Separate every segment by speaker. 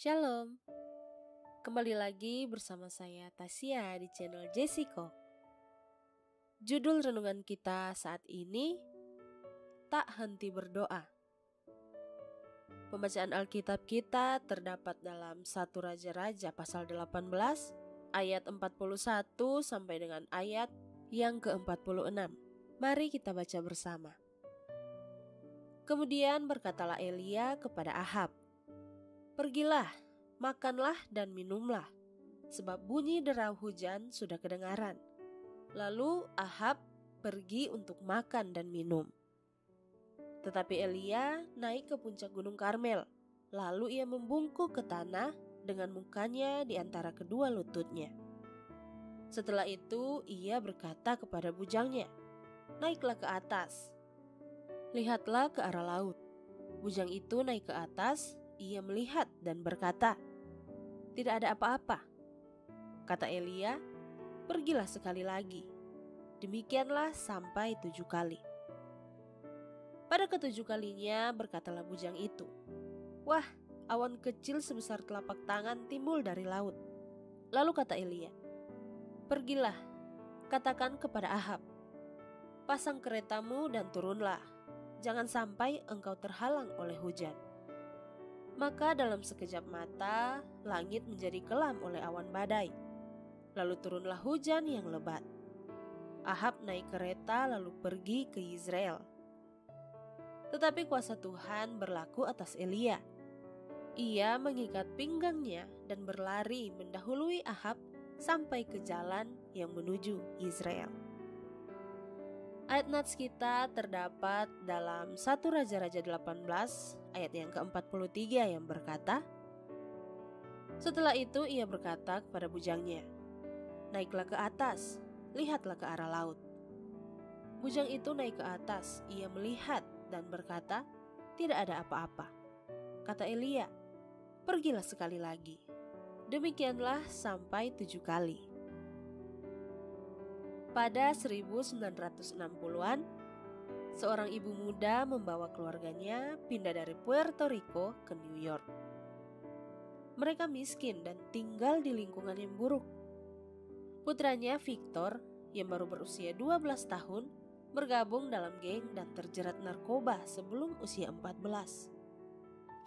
Speaker 1: Shalom, kembali lagi bersama saya Tasya di channel Jessico. Judul renungan kita saat ini, tak henti berdoa. Pembacaan Alkitab kita terdapat dalam 1 Raja-Raja pasal 18 ayat 41 sampai dengan ayat yang ke-46. Mari kita baca bersama. Kemudian berkatalah Elia kepada Ahab, "Pergilah, makanlah dan minumlah, sebab bunyi derau hujan sudah kedengaran." Lalu Ahab pergi untuk makan dan minum. Tetapi Elia naik ke puncak gunung Karmel, lalu ia membungkuk ke tanah dengan mukanya di antara kedua lututnya. Setelah itu ia berkata kepada bujangnya, "Naiklah ke atas, lihatlah ke arah laut." Bujang itu naik ke atas, ia melihat dan berkata, "Tidak ada apa-apa." Kata Elia, "Pergilah sekali lagi." Demikianlah sampai 7 kali. Pada ke-7 kalinya berkatalah bujang itu, "Wah, awan kecil sebesar telapak tangan timbul dari laut." Lalu kata Elia, "Pergilah, katakan kepada Ahab, pasang keretamu dan turunlah, jangan sampai engkau terhalang oleh hujan." Maka dalam sekejap mata, langit menjadi kelam oleh awan badai. Lalu turunlah hujan yang lebat. Ahab naik kereta lalu pergi ke Yizreel. Tetapi kuasa Tuhan berlaku atas Elia. Ia mengikat pinggangnya dan berlari mendahului Ahab sampai ke jalan yang menuju Yizreel. Ayat nats kita terdapat dalam 1 Raja-Raja 18 ayat yang ke-43 yang berkata, "Setelah itu ia berkata kepada bujangnya, 'Naiklah ke atas, lihatlah ke arah laut.' Bujang itu naik ke atas, ia melihat dan berkata, 'Tidak ada apa-apa.' Kata Elia, 'Pergilah sekali lagi.' Demikianlah sampai 7 kali. Pada 1960-an, seorang ibu muda membawa keluarganya pindah dari Puerto Rico ke New York. Mereka miskin dan tinggal di lingkungan yang buruk. Putranya Victor, yang baru berusia 12 tahun, bergabung dalam geng dan terjerat narkoba sebelum usia 14.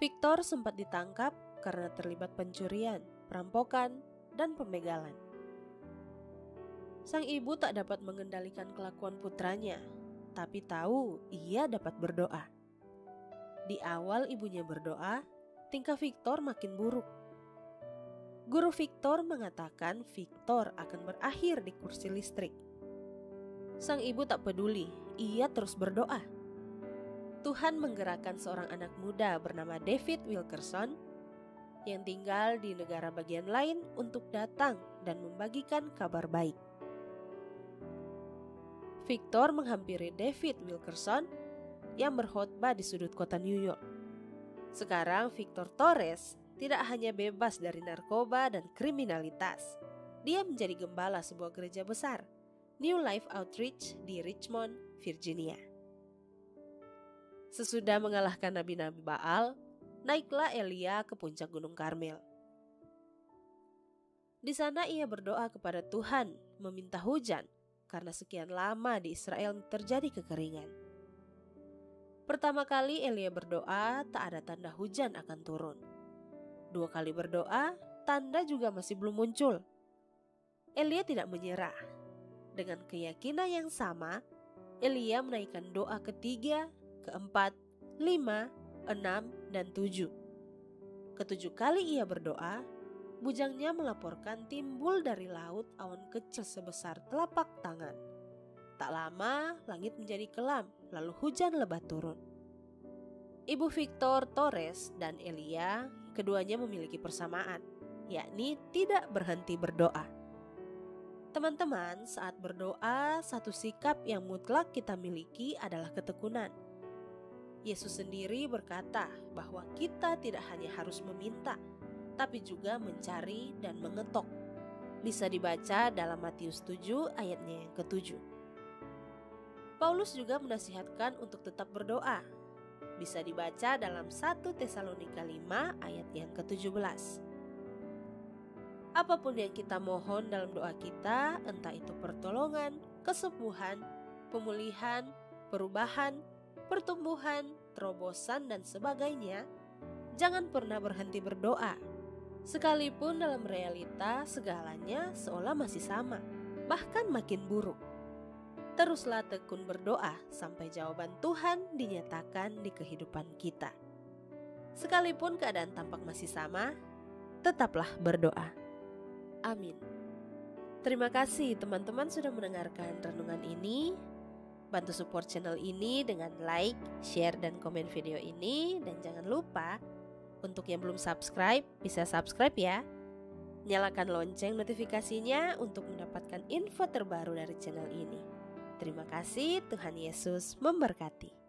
Speaker 1: Victor sempat ditangkap karena terlibat pencurian, perampokan, dan pembegalan. Sang ibu tak dapat mengendalikan kelakuan putranya, tapi tahu ia dapat berdoa. Di awal ibunya berdoa, tingkah Victor makin buruk. Guru Victor mengatakan Victor akan berakhir di kursi listrik. Sang ibu tak peduli, ia terus berdoa. Tuhan menggerakkan seorang anak muda bernama David Wilkerson yang tinggal di negara bagian lain untuk datang dan membagikan kabar baik. Victor menghampiri David Wilkerson yang berkhotbah di sudut kota New York. Sekarang Victor Torres tidak hanya bebas dari narkoba dan kriminalitas. Dia menjadi gembala sebuah gereja besar, New Life Outreach di Richmond, Virginia. Sesudah mengalahkan nabi-nabi Baal, naiklah Elia ke puncak gunung Karmel. Di sana ia berdoa kepada Tuhan meminta hujan karena sekian lama di Israel terjadi kekeringan. Pertama kali Elia berdoa, tak ada tanda hujan akan turun. 2 kali berdoa, tanda juga masih belum muncul. Elia tidak menyerah. Dengan keyakinan yang sama, Elia menaikkan doa ketiga, keempat, 5, 6, dan 7. Ke-7 kali ia berdoa, bujangnya melaporkan timbul dari laut awan kecil sebesar telapak tangan. Tak lama, langit menjadi kelam, lalu hujan lebat turun. Ibu Victor Torres dan Elia, keduanya memiliki persamaan, yakni tidak berhenti berdoa. Teman-teman, saat berdoa, satu sikap yang mutlak kita miliki adalah ketekunan. Yesus sendiri berkata bahwa kita tidak hanya harus meminta, tapi juga mencari dan mengetok. Bisa dibaca dalam Matius 7 ayatnya yang ke-7. Paulus juga menasihatkan untuk tetap berdoa. Bisa dibaca dalam 1 Tesalonika 5 ayat yang ke-17. Apapun yang kita mohon dalam doa kita, entah itu pertolongan, kesembuhan, pemulihan, perubahan, pertumbuhan, terobosan, dan sebagainya, jangan pernah berhenti berdoa. Sekalipun dalam realita segalanya seolah masih sama, bahkan makin buruk. Teruslah tekun berdoa sampai jawaban Tuhan dinyatakan di kehidupan kita. Sekalipun keadaan tampak masih sama, tetaplah berdoa. Amin. Terima kasih teman-teman sudah mendengarkan renungan ini. Bantu support channel ini dengan like, share, dan komen video ini. Dan jangan lupa, untuk yang belum subscribe, bisa subscribe ya. Nyalakan lonceng notifikasinya untuk mendapatkan info terbaru dari channel ini. Terima kasih, Tuhan Yesus memberkati.